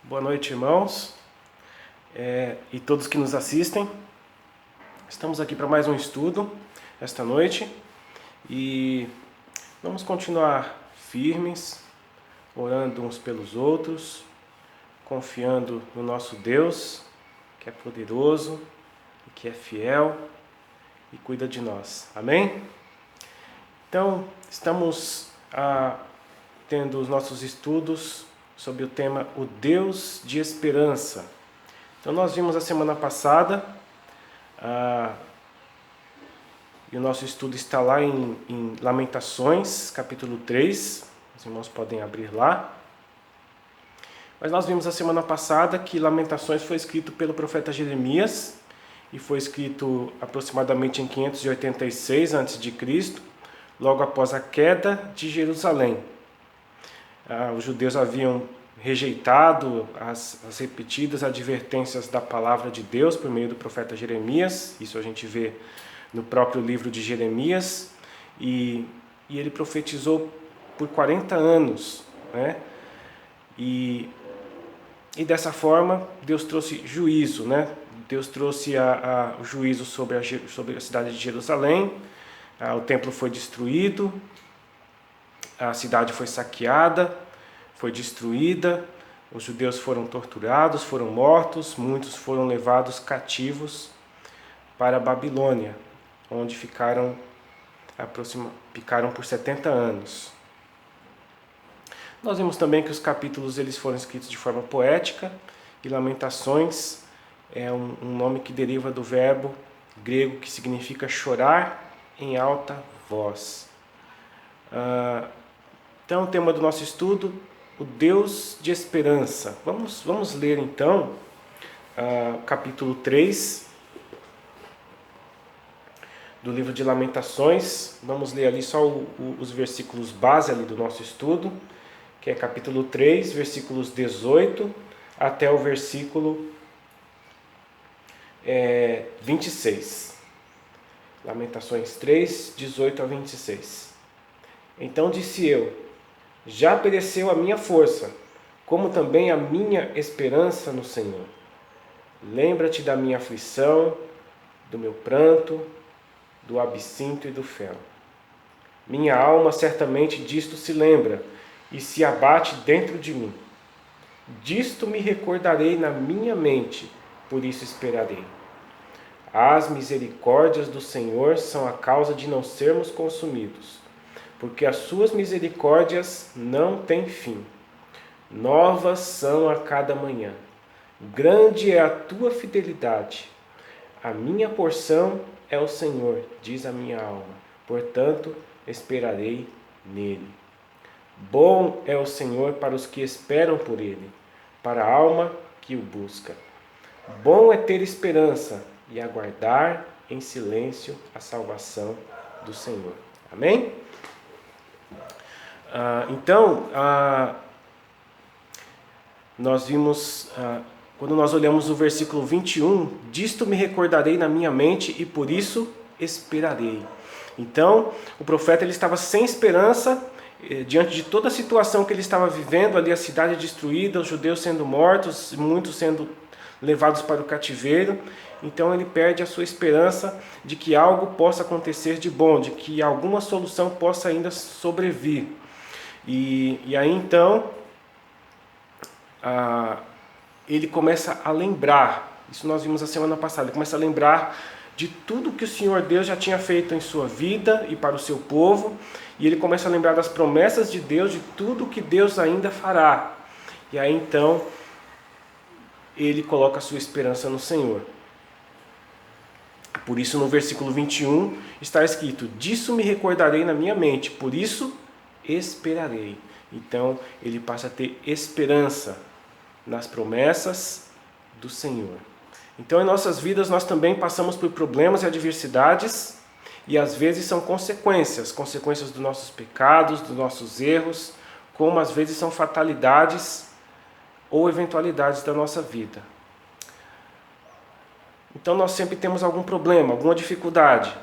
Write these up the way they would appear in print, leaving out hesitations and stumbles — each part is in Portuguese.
Boa noite, irmãos, e todos que nos assistem. Estamos aqui para mais um estudo esta noite e vamos continuar firmes, orando uns pelos outros, confiando no nosso Deus, que é poderoso, que é fiel e cuida de nós. Amém? Então, estamos tendo os nossos estudos sobre o tema O Deus de Esperança. Então nós vimos a semana passada, e o nosso estudo está lá em Lamentações, capítulo 3, os irmãos podem abrir lá. Mas nós vimos a semana passada que Lamentações foi escrito pelo profeta Jeremias, e foi escrito aproximadamente em 586 a.C., logo após a queda de Jerusalém. Os judeus haviam rejeitado as repetidas advertências da palavra de Deus por meio do profeta Jeremias. Isso a gente vê no próprio livro de Jeremias. E ele profetizou por 40 anos, né? E dessa forma Deus trouxe juízo, né? Deus trouxe o juízo sobre a cidade de Jerusalém. O templo foi destruído, a cidade foi saqueada, foi destruída, os judeus foram torturados, foram mortos, muitos foram levados cativos para a Babilônia, onde ficaram por 70 anos. Nós vimos também que os capítulos eles foram escritos de forma poética, e Lamentações é um nome que deriva do verbo grego que significa chorar em alta voz. Então, o tema do nosso estudo, o Deus de Esperança. Vamos ler então capítulo 3 do livro de Lamentações. Vamos ler ali só os versículos base ali do nosso estudo, que é capítulo 3, versículos 18 até o versículo 26. Lamentações 3, 18 a 26. Então disse eu: já pereceu a minha força, como também a minha esperança no Senhor. Lembra-te da minha aflição, do meu pranto, do absinto e do fel. Minha alma certamente disto se lembra e se abate dentro de mim. Disto me recordarei na minha mente, por isso esperarei. As misericórdias do Senhor são a causa de não sermos consumidos, porque as suas misericórdias não têm fim. Novas são a cada manhã. Grande é a tua fidelidade. A minha porção é o Senhor, diz a minha alma. Portanto, esperarei nele. Bom é o Senhor para os que esperam por ele, para a alma que o busca. Bom é ter esperança e aguardar em silêncio a salvação do Senhor. Amém? Então, nós vimos, quando nós olhamos o versículo 21, disto me recordarei na minha mente e por isso esperarei. Então, o profeta ele estava sem esperança, diante de toda a situação que ele estava vivendo, ali a cidade destruída, os judeus sendo mortos, muitos sendo levados para o cativeiro. Então ele perde a sua esperança de que algo possa acontecer de bom, de que alguma solução possa ainda sobrevir. E aí então ele começa a lembrar, isso nós vimos a semana passada, ele começa a lembrar de tudo que o Senhor Deus já tinha feito em sua vida e para o seu povo, e ele começa a lembrar das promessas de Deus, de tudo que Deus ainda fará. E aí então ele coloca a sua esperança no Senhor. Por isso no versículo 21 está escrito: disso me recordarei na minha mente, por isso esperarei. Então ele passa a ter esperança nas promessas do Senhor. Então em nossas vidas nós também passamos por problemas e adversidades, e às vezes são consequências dos nossos pecados, dos nossos erros, como às vezes são fatalidades ou eventualidades da nossa vida. Então nós sempre temos algum problema, alguma dificuldade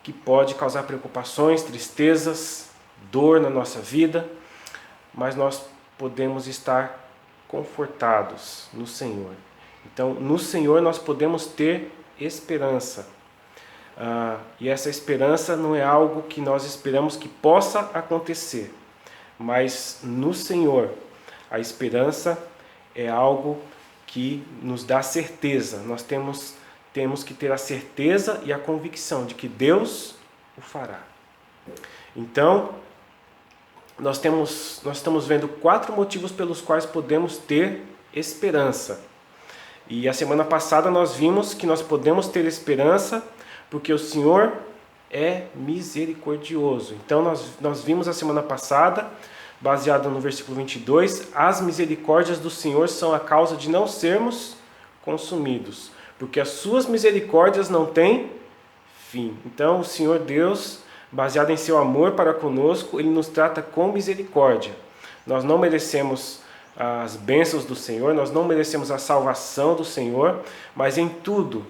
que pode causar preocupações, tristezas, dor na nossa vida, mas nós podemos estar confortados no Senhor. Então, no Senhor nós podemos ter esperança. E essa esperança não é algo que nós esperamos que possa acontecer, mas no Senhor a esperança é algo que nos dá certeza. Nós temos que ter a certeza e a convicção de que Deus o fará. Então, nós estamos vendo 4 motivos pelos quais podemos ter esperança. E a semana passada nós vimos que nós podemos ter esperança porque o Senhor é misericordioso. Então nós vimos a semana passada, baseado no versículo 22, as misericórdias do Senhor são a causa de não sermos consumidos, porque as suas misericórdias não têm fim. Então o Senhor Deus, baseado em seu amor para conosco, Ele nos trata com misericórdia. Nós não merecemos as bênçãos do Senhor, nós não merecemos a salvação do Senhor, mas em tudo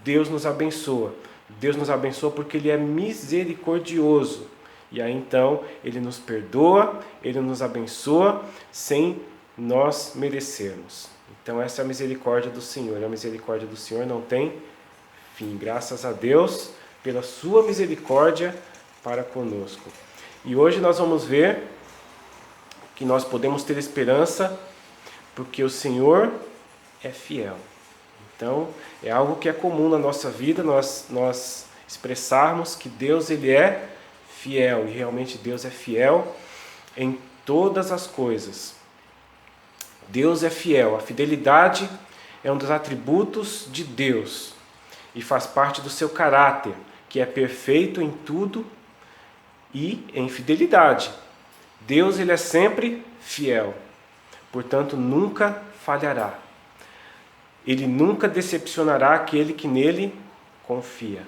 Deus nos abençoa. Deus nos abençoa porque Ele é misericordioso. E aí então Ele nos perdoa, Ele nos abençoa sem nós merecermos. Então essa é a misericórdia do Senhor. A misericórdia do Senhor não tem fim. Graças a Deus pela sua misericórdia para conosco. E hoje nós vamos ver que nós podemos ter esperança porque o Senhor é fiel. Então, é algo que é comum na nossa vida, nós expressarmos que Deus Ele é fiel, e realmente Deus é fiel em todas as coisas. Deus é fiel, a fidelidade é um dos atributos de Deus e faz parte do seu caráter, que é perfeito em tudo e em fidelidade. Deus Ele é sempre fiel, portanto nunca falhará. Ele nunca decepcionará aquele que nele confia.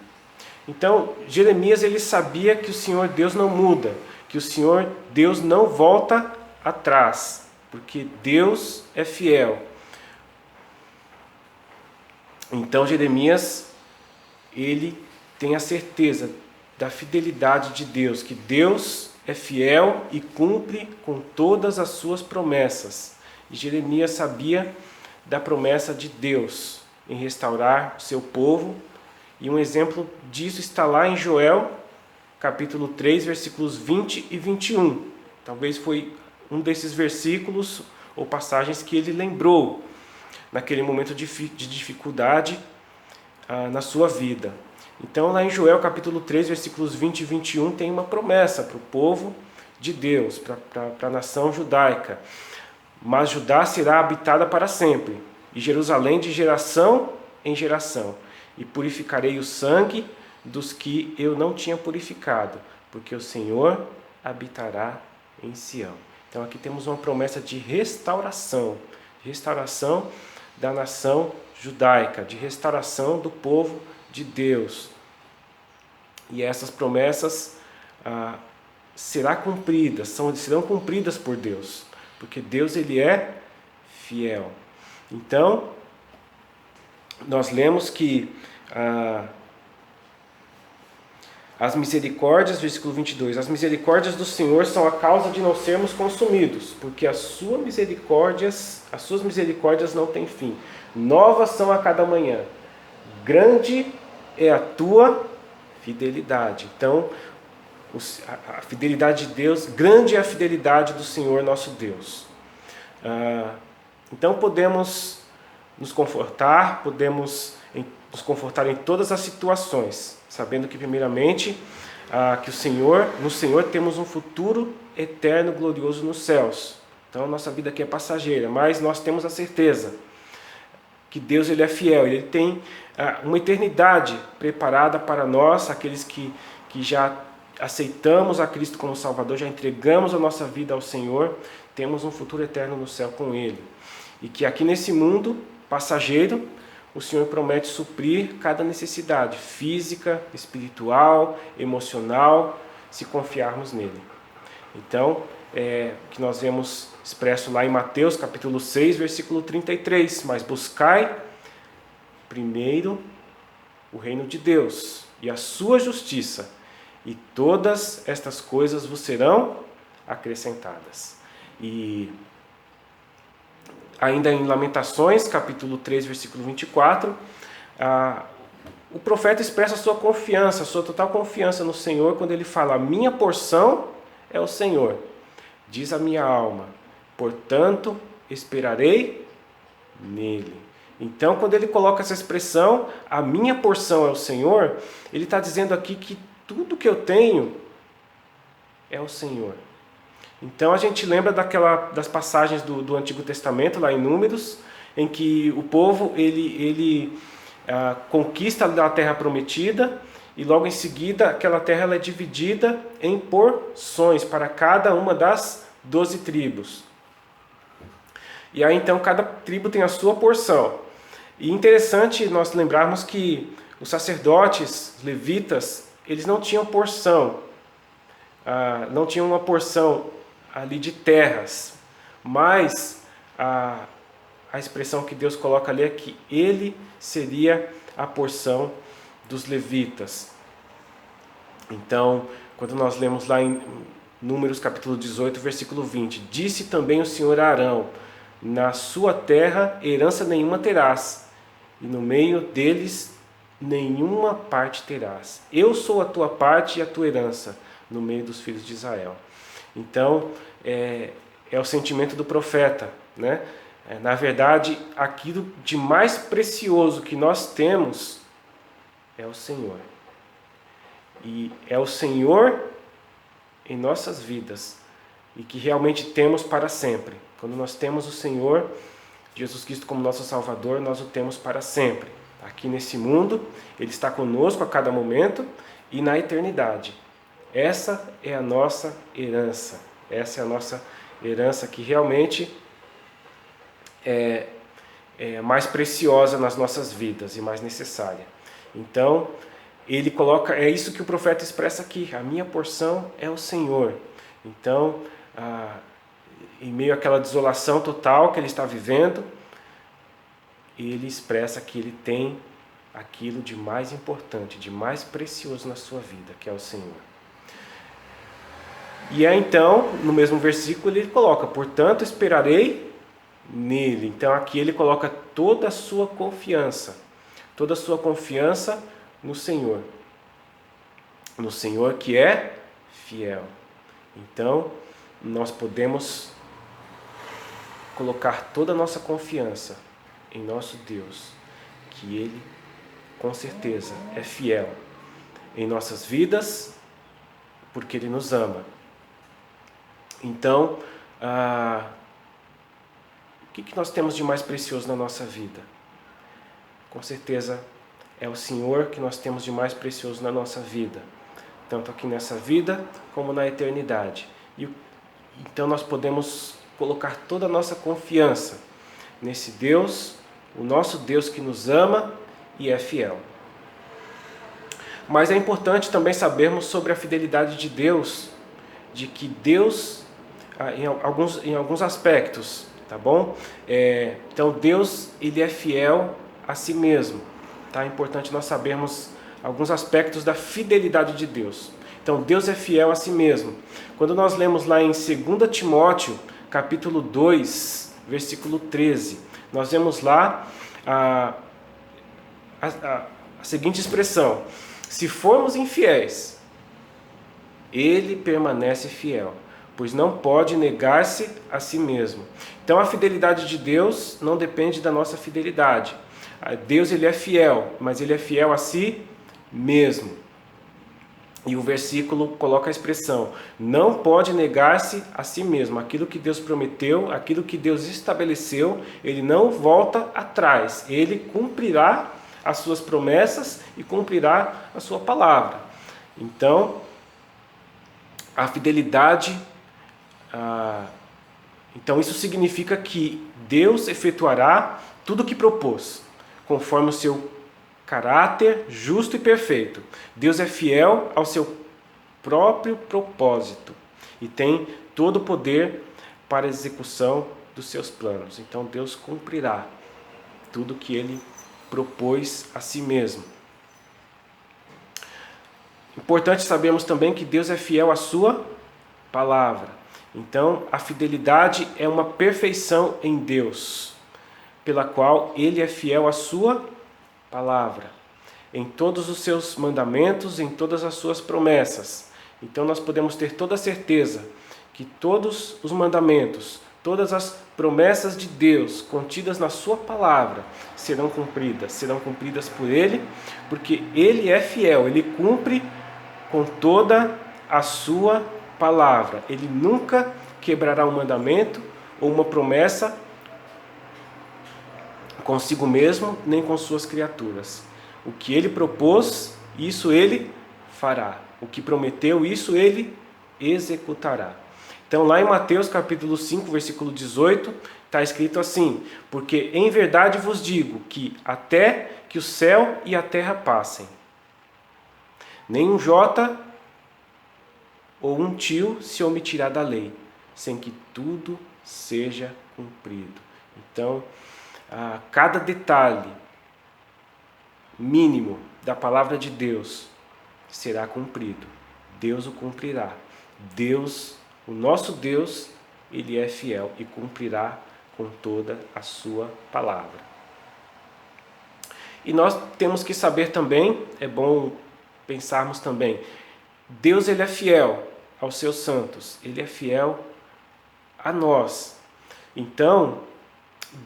Então, Jeremias ele sabia que o Senhor Deus não muda, que o Senhor Deus não volta atrás, porque Deus é fiel. Então, Jeremias ele tem a certeza da fidelidade de Deus, que Deus é fiel e cumpre com todas as suas promessas. E Jeremias sabia da promessa de Deus em restaurar o seu povo, e um exemplo disso está lá em Joel, capítulo 3, versículos 20 e 21. Talvez foi um desses versículos ou passagens que ele lembrou naquele momento de dificuldade na sua vida. Então lá em Joel capítulo 3, versículos 20 e 21 tem uma promessa para o povo de Deus, para a nação judaica. Mas Judá será habitada para sempre, e Jerusalém de geração em geração. E purificarei o sangue dos que eu não tinha purificado, porque o Senhor habitará em Sião. Então aqui temos uma promessa de restauração da nação judaica, de restauração do povo de Deus. E essas promessas serão cumpridas por Deus, porque Deus ele é fiel. Então, nós lemos que as misericórdias, versículo 22, as misericórdias do Senhor são a causa de não sermos consumidos, porque as suas misericórdias não têm fim. Novas são a cada manhã. Grande é a tua fidelidade. Então, a fidelidade de Deus, grande é a fidelidade do Senhor nosso Deus. Então podemos nos confortar em todas as situações, sabendo que primeiramente que no Senhor temos um futuro eterno, glorioso nos céus. Então nossa vida aqui é passageira, mas nós temos a certeza que Deus ele é fiel, Ele tem uma eternidade preparada para nós, aqueles que já aceitamos a Cristo como Salvador, já entregamos a nossa vida ao Senhor, temos um futuro eterno no céu com Ele. E que aqui nesse mundo passageiro, o Senhor promete suprir cada necessidade física, espiritual, emocional, se confiarmos nele. Então, que nós vemos expresso lá em Mateus capítulo 6, versículo 33, mas buscai primeiro o reino de Deus e a sua justiça, e todas estas coisas vos serão acrescentadas. E ainda em Lamentações, capítulo 3, versículo 24, o profeta expressa a sua confiança, a sua total confiança no Senhor, quando ele fala: minha porção é o Senhor, diz a minha alma, portanto esperarei nele. Então, quando ele coloca essa expressão, a minha porção é o Senhor, ele está dizendo aqui que tudo que eu tenho é o Senhor. Então a gente lembra das passagens do Antigo Testamento, lá em Números, em que o povo ele conquista a terra prometida, e logo em seguida aquela terra ela é dividida em porções para cada uma das 12 tribos. E aí então cada tribo tem a sua porção. E interessante nós lembrarmos que os sacerdotes, os levitas, eles não tinham porção, não tinham uma porção ali de terras, mas a expressão que Deus coloca ali é que ele seria a porção dos levitas. Então, quando nós lemos lá em Números capítulo 18, versículo 20, disse também o Senhor a Arão: na sua terra herança nenhuma terás, e no meio deles nenhuma parte terás. Eu sou a tua parte e a tua herança no meio dos filhos de Israel. Então, é o sentimento do profeta, né? Na verdade, aquilo de mais precioso que nós temos é o Senhor. E é o Senhor em nossas vidas, e que realmente temos para sempre. Quando nós temos o Senhor, Jesus Cristo como nosso Salvador, nós o temos para sempre. Aqui nesse mundo, Ele está conosco a cada momento e na eternidade. Essa é a nossa herança. Essa é a nossa herança que realmente é mais preciosa nas nossas vidas e mais necessária. Então, ele coloca, é isso que o profeta expressa aqui: a minha porção é o Senhor. Então, em meio àquela desolação total que ele está vivendo, ele expressa que ele tem aquilo de mais importante, de mais precioso na sua vida, que é o Senhor. E aí então, no mesmo versículo, ele coloca: portanto esperarei nele. Então aqui ele coloca toda a sua confiança no Senhor que é fiel. Então nós podemos colocar toda a nossa confiança em nosso Deus, que Ele com certeza é fiel em nossas vidas, porque Ele nos ama. Então, o que nós temos de mais precioso na nossa vida? Com certeza é o Senhor que nós temos de mais precioso na nossa vida, tanto aqui nessa vida como na eternidade. Então nós podemos colocar toda a nossa confiança nesse Deus, o nosso Deus que nos ama e é fiel. Mas é importante também sabermos sobre a fidelidade de Deus, de que Deus, em alguns aspectos, tá bom? Então Deus, Ele é fiel a si mesmo. Tá? É importante nós sabermos alguns aspectos da fidelidade de Deus. Então Deus é fiel a si mesmo. Quando nós lemos lá em 2 Timóteo, capítulo 2, versículo 13, nós vemos lá a seguinte expressão: se formos infiéis, Ele permanece fiel, pois não pode negar-se a si mesmo. Então a fidelidade de Deus não depende da nossa fidelidade. Deus, Ele é fiel, mas Ele é fiel a si mesmo. E o versículo coloca a expressão: não pode negar-se a si mesmo. Aquilo que Deus prometeu, aquilo que Deus estabeleceu, Ele não volta atrás. Ele cumprirá as suas promessas e cumprirá a sua palavra. Então, a fidelidade, então isso significa que Deus efetuará tudo o que propôs, conforme o seu caráter justo e perfeito. Deus é fiel ao seu próprio propósito e tem todo o poder para a execução dos seus planos. Então Deus cumprirá tudo o que Ele propôs a si mesmo. Importante sabermos também que Deus é fiel à sua palavra. Então, a fidelidade é uma perfeição em Deus, pela qual Ele é fiel à sua palavra, em todos os seus mandamentos, em todas as suas promessas. Então, nós podemos ter toda a certeza que todos os mandamentos, todas as promessas de Deus contidas na sua palavra serão cumpridas por Ele, porque Ele é fiel, Ele cumpre com toda a sua palavra. Ele nunca quebrará um mandamento ou uma promessa consigo mesmo, nem com suas criaturas. O que Ele propôs, isso Ele fará. O que prometeu, isso Ele executará. Então, lá em Mateus capítulo 5, versículo 18, está escrito assim: porque em verdade vos digo que até que o céu e a terra passem, nem um jota ou um tio se omitirá da lei, sem que tudo seja cumprido. Então, cada detalhe mínimo da palavra de Deus será cumprido. Deus o cumprirá. Deus, o nosso Deus, Ele é fiel e cumprirá com toda a sua palavra. E nós temos que saber também, é bom pensarmos também, Deus Ele é fiel aos seus santos, Ele é fiel a nós. Então,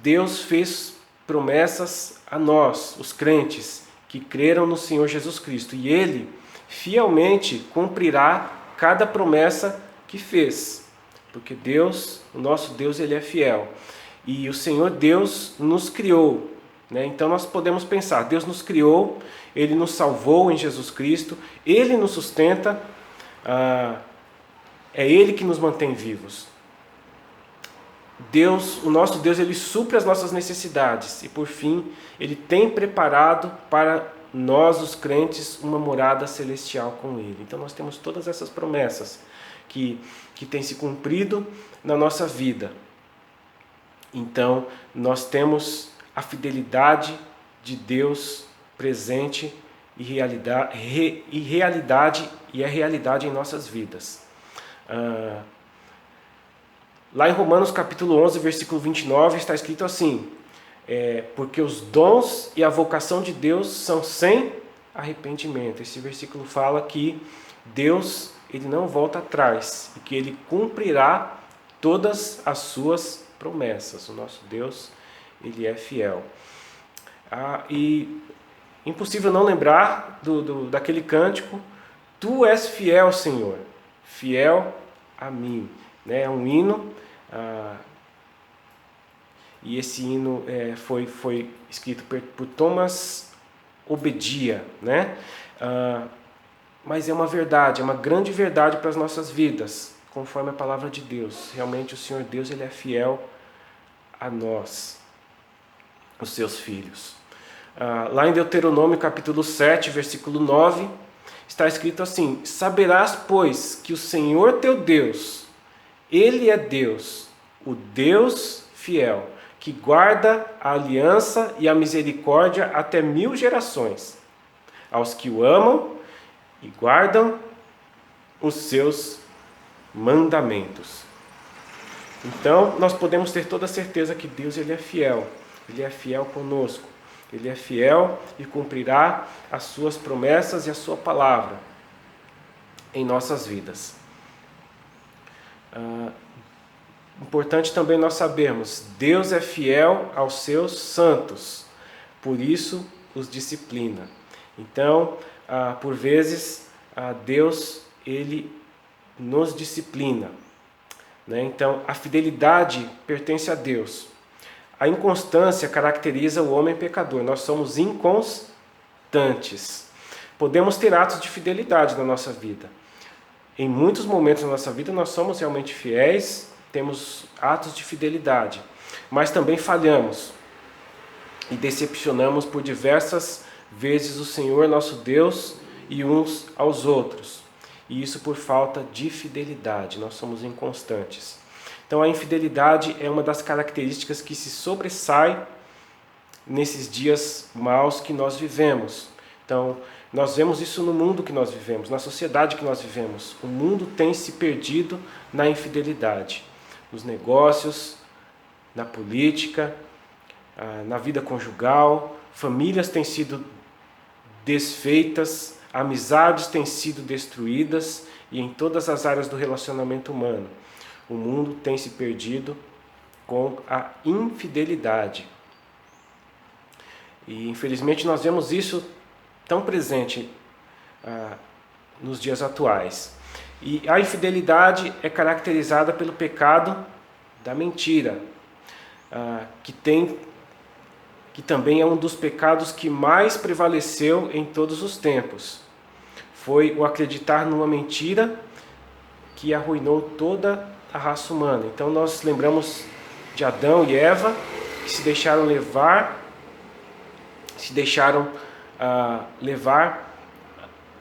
Deus fez promessas a nós, os crentes, que creram no Senhor Jesus Cristo, e Ele fielmente cumprirá cada promessa que fez, porque Deus, o nosso Deus, Ele é fiel, e o Senhor Deus nos criou, né? Então nós podemos pensar, Deus nos criou, Ele nos salvou em Jesus Cristo, Ele nos sustenta, é Ele que nos mantém vivos. Deus, o nosso Deus, Ele supre as nossas necessidades, e por fim, Ele tem preparado para nós, os crentes, uma morada celestial com Ele. Então nós temos todas essas promessas que têm se cumprido na nossa vida. Então nós temos a fidelidade de Deus presente e é realidade em nossas vidas. Lá em Romanos capítulo 11, versículo 29, está escrito assim: porque os dons e a vocação de Deus são sem arrependimento. Esse versículo fala que Deus, Ele não volta atrás e que Ele cumprirá todas as suas promessas. O nosso Deus, Ele é fiel. E impossível não lembrar daquele cântico: Tu és fiel, Senhor, fiel a mim. É um hino, e esse hino foi escrito por Thomas Obedia, né? Mas é uma verdade, é uma grande verdade para as nossas vidas, conforme a palavra de Deus. Realmente o Senhor Deus, Ele é fiel a nós, os seus filhos. Lá em Deuteronômio capítulo 7, versículo 9, está escrito assim: saberás, pois, que o Senhor teu Deus, Ele é Deus, o Deus fiel, que guarda a aliança e a misericórdia até 1000 gerações, aos que o amam e guardam os seus mandamentos. Então, nós podemos ter toda a certeza que Deus, Ele é fiel conosco, Ele é fiel e cumprirá as suas promessas e a sua palavra em nossas vidas. Importante também nós sabermos, Deus é fiel aos seus santos, por isso os disciplina. Então, por vezes, Deus, Ele nos disciplina, né? Então, a fidelidade pertence a Deus. A inconstância caracteriza o homem pecador. Nós somos inconstantes. Podemos ter atos de fidelidade na nossa vida. Em muitos momentos da nossa vida nós somos realmente fiéis, temos atos de fidelidade, mas também falhamos e decepcionamos por diversas vezes o Senhor nosso Deus e uns aos outros, e isso por falta de fidelidade. Nós somos inconstantes. Então a infidelidade é uma das características que se sobressai nesses dias maus que nós vivemos. Então Nós vemos isso no mundo que nós vivemos, na sociedade que nós vivemos. O mundo tem se perdido na infidelidade, nos negócios, na política, na vida conjugal. Famílias têm sido desfeitas, amizades têm sido destruídas e em todas as áreas do relacionamento humano. O mundo tem se perdido com a infidelidade. E infelizmente nós vemos isso tão presente nos dias atuais. E a infidelidade é caracterizada pelo pecado da mentira, que também é um dos pecados que mais prevaleceu em todos os tempos. Foi o acreditar numa mentira que arruinou toda a raça humana. Então nós lembramos de Adão e Eva, que se deixaram levar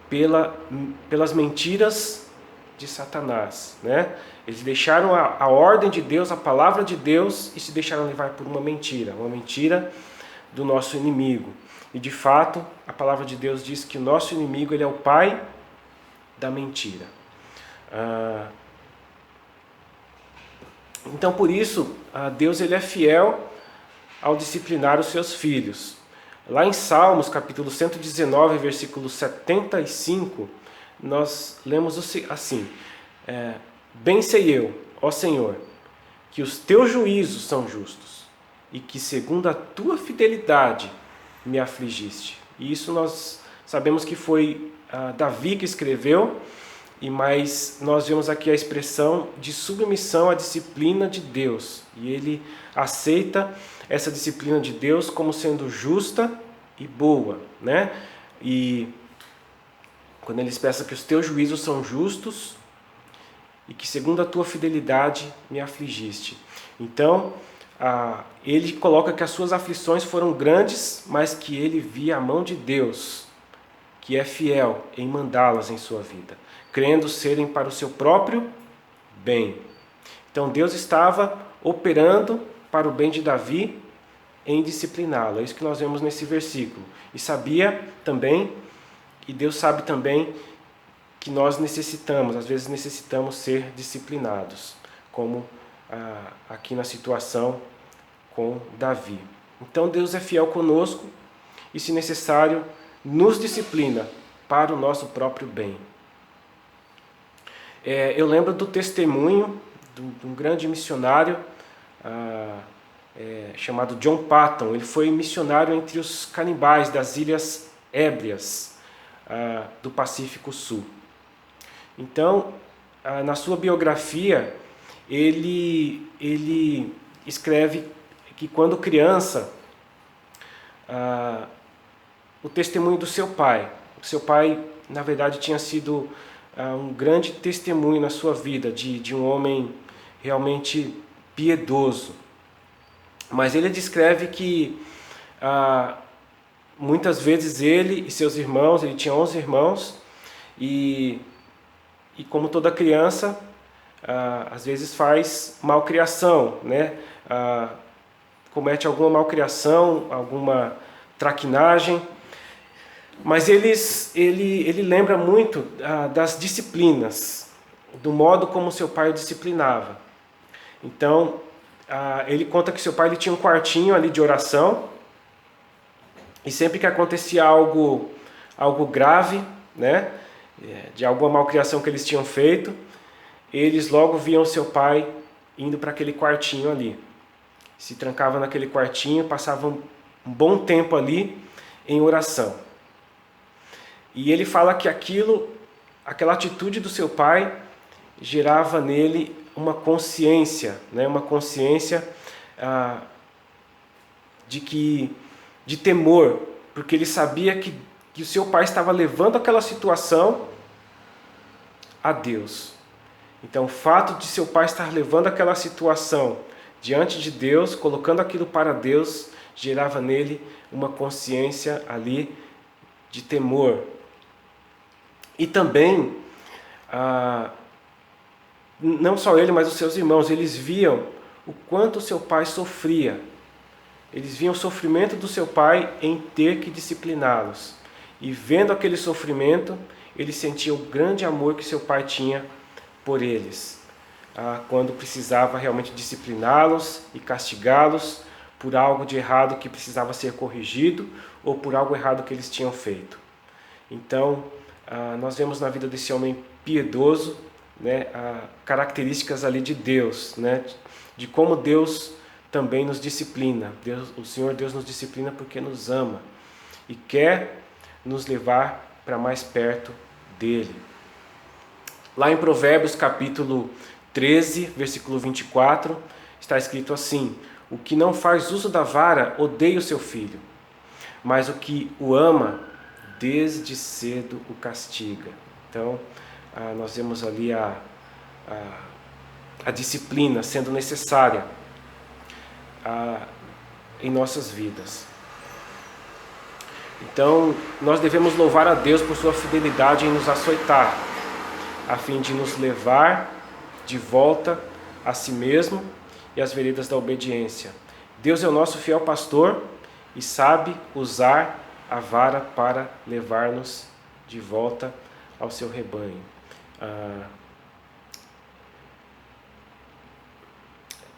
pelas mentiras de Satanás, né? Eles deixaram a ordem de Deus, a palavra de Deus, e se deixaram levar por uma mentira do nosso inimigo. E de fato, a palavra de Deus diz que o nosso inimigo, ele é o pai da mentira. Então, por isso, Deus, ele é fiel ao disciplinar os seus filhos. Lá em Salmos, capítulo 119, versículo 75, nós lemos assim: bem sei eu, ó Senhor, que os teus juízos são justos, e que segundo a tua fidelidade me afligiste. E isso nós sabemos que foi Davi que escreveu, mas nós vemos aqui a expressão de submissão à disciplina de Deus. E ele aceita essa disciplina de Deus como sendo justa e boa, né? E quando ele expressa que os teus juízos são justos e que segundo a tua fidelidade me afligiste. Então, ele coloca que as suas aflições foram grandes, mas que ele via a mão de Deus, que é fiel em mandá-las em sua vida, crendo serem para o seu próprio bem. Então Deus estava operando para o bem de Davi em discipliná-lo. É isso que nós vemos nesse versículo. E sabia também, e Deus sabe também, que nós às vezes necessitamos ser disciplinados, como aqui na situação com Davi. Então Deus é fiel conosco e, se necessário, nos disciplina para o nosso próprio bem. Eu lembro do testemunho de um grande missionário chamado John Patton. Ele foi missionário entre os canibais das Ilhas Hébrias do Pacífico Sul. Então, na sua biografia, ele escreve que quando criança, o testemunho do seu pai, na verdade, tinha sido um grande testemunho na sua vida, de um homem realmente piedoso. Mas ele descreve que muitas vezes ele e seus irmãos, ele tinha 11 irmãos, e como toda criança, às vezes faz malcriação, né? Comete alguma malcriação, alguma traquinagem. Mas ele lembra muito das disciplinas, do modo como seu pai o disciplinava. Então, ele conta que seu pai tinha um quartinho ali de oração, e sempre que acontecia algo grave, né, de alguma malcriação que eles tinham feito, eles logo viam seu pai indo para aquele quartinho ali. Se trancava naquele quartinho, passava um bom tempo ali em oração. E ele fala que aquela atitude do seu pai gerava nele uma consciência, né? Uma consciência de temor, porque ele sabia que o seu pai estava levando aquela situação a Deus. Então, o fato de seu pai estar levando aquela situação diante de Deus, colocando aquilo para Deus, gerava nele uma consciência ali de temor. E também, não só ele, mas os seus irmãos, eles viam o quanto seu pai sofria. Eles viam o sofrimento do seu pai em ter que discipliná-los. e vendo aquele sofrimento, ele sentia o grande amor que seu pai tinha por eles, quando precisava realmente discipliná-los e castigá-los por algo de errado que precisava ser corrigido ou por algo errado que eles tinham feito. Então, nós vemos na vida desse homem piedoso, né, características ali de Deus, né, de como Deus também nos disciplina. O Senhor Deus nos disciplina porque nos ama e quer nos levar para mais perto dele. Lá em Provérbios capítulo 13, versículo 24, está escrito assim: o que não faz uso da vara odeia o seu filho, mas o que o ama desde cedo o castiga. Então, nós vemos ali a disciplina sendo necessária em nossas vidas. Então, nós devemos louvar a Deus por sua fidelidade em nos açoitar, a fim de nos levar de volta a si mesmo e às veredas da obediência. Deus é o nosso fiel pastor e sabe usar a vara para levar-nos de volta ao seu rebanho.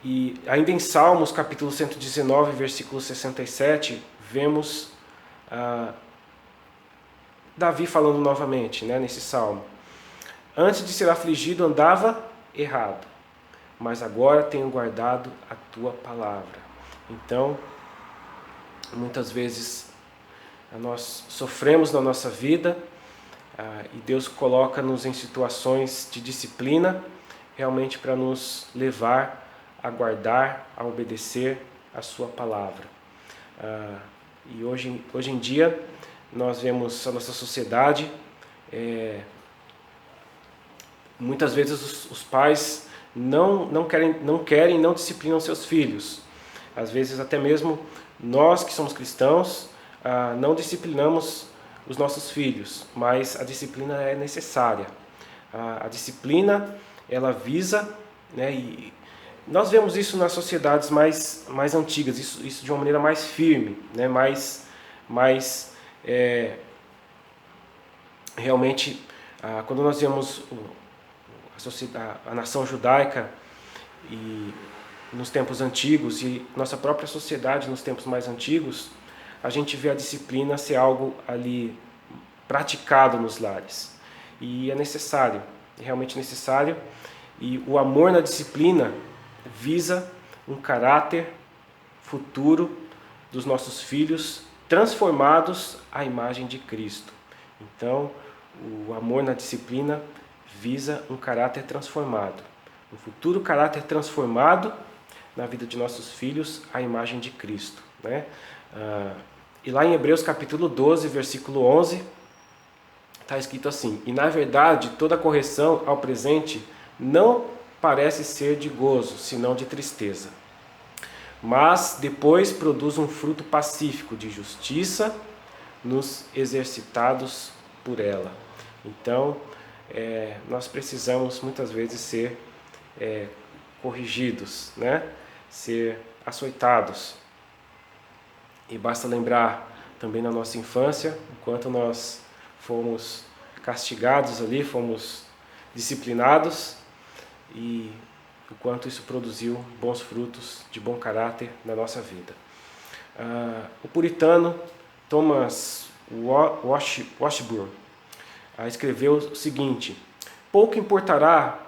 E ainda em Salmos, capítulo 119, versículo 67, vemos Davi falando novamente, né, nesse salmo: antes de ser afligido andava errado, mas agora tenho guardado a tua palavra. Então, muitas vezes nós sofremos na nossa vida e Deus coloca-nos em situações de disciplina, realmente para nos levar a guardar, a obedecer a sua palavra. E hoje em dia nós vemos a nossa sociedade, muitas vezes os pais não disciplinam seus filhos. Às vezes até mesmo nós que somos cristãos não disciplinamos os nossos filhos, mas a disciplina é necessária. A disciplina, ela visa, né, e nós vemos isso nas sociedades mais antigas, isso de uma maneira mais firme, né, realmente, quando nós vemos a nação judaica e nos tempos antigos e nossa própria sociedade nos tempos mais antigos, a gente vê a disciplina ser algo ali praticado nos lares. E é necessário, é realmente necessário. E o amor na disciplina visa um caráter futuro dos nossos filhos transformados à imagem de Cristo. Então, o amor na disciplina visa um caráter transformado, um futuro caráter transformado na vida de nossos filhos à imagem de Cristo, né? E lá em Hebreus capítulo 12, versículo 11, está escrito assim: e na verdade toda correção ao presente não parece ser de gozo, senão de tristeza, mas depois produz um fruto pacífico de justiça nos exercitados por ela. Então, nós precisamos muitas vezes ser corrigidos, né? Ser açoitados. E basta lembrar também na nossa infância, enquanto nós fomos castigados ali, fomos disciplinados, e o quanto isso produziu bons frutos de bom caráter na nossa vida. O puritano Thomas Washburn escreveu o seguinte: pouco importará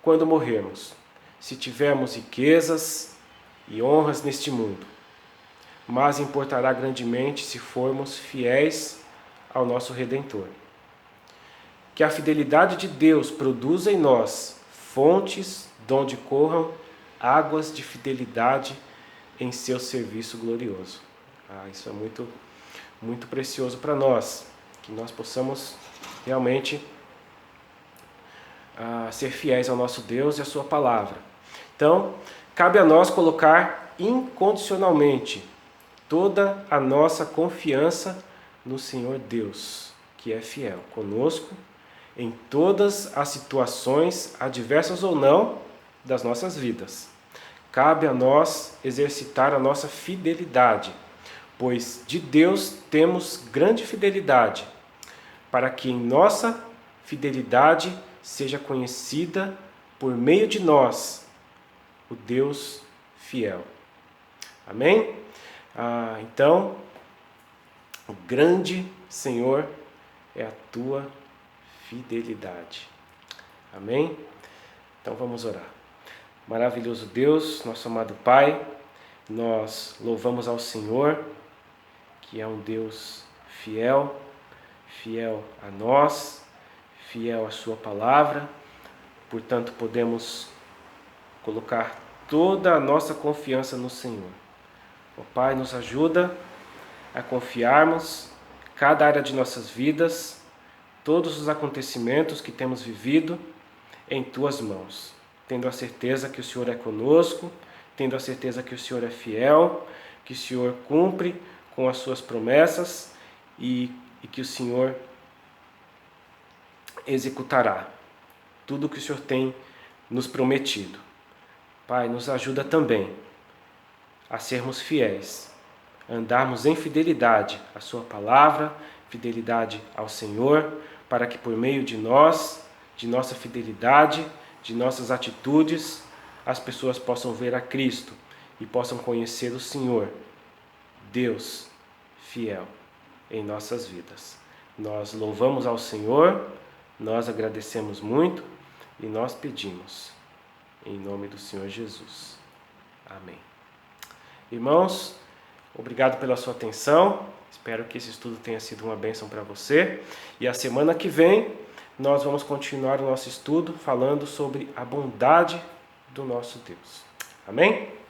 quando morrermos, se tivermos riquezas e honras neste mundo, mas importará grandemente se formos fiéis ao nosso Redentor. Que a fidelidade de Deus produza em nós fontes de onde corram águas de fidelidade em seu serviço glorioso. Isso é muito, muito precioso para nós, que nós possamos realmente ser fiéis ao nosso Deus e à sua palavra. Então, cabe a nós colocar incondicionalmente toda a nossa confiança no Senhor Deus, que é fiel conosco em todas as situações, adversas ou não, das nossas vidas. Cabe a nós exercitar a nossa fidelidade, pois de Deus temos grande fidelidade, para que em nossa fidelidade seja conhecida por meio de nós o Deus fiel. Amém? Então, o grande Senhor é a tua fidelidade. Amém? Então vamos orar. Maravilhoso Deus, nosso amado Pai, nós louvamos ao Senhor, que é um Deus fiel, fiel a nós, fiel à sua palavra. Portanto, podemos colocar toda a nossa confiança no Senhor. Ó Pai, nos ajuda a confiarmos cada área de nossas vidas, todos os acontecimentos que temos vivido em Tuas mãos, tendo a certeza que o Senhor é conosco, tendo a certeza que o Senhor é fiel, que o Senhor cumpre com as Suas promessas e que o Senhor executará tudo o que o Senhor tem nos prometido. Pai, nos ajuda também a sermos fiéis, a andarmos em fidelidade à Sua palavra, fidelidade ao Senhor, para que por meio de nós, de nossa fidelidade, de nossas atitudes, as pessoas possam ver a Cristo e possam conhecer o Senhor, Deus fiel, em nossas vidas. Nós louvamos ao Senhor, nós agradecemos muito e nós pedimos, em nome do Senhor Jesus. Amém. Irmãos, obrigado pela sua atenção. Espero que esse estudo tenha sido uma bênção para você. E a semana que vem nós vamos continuar o nosso estudo falando sobre a bondade do nosso Deus. Amém?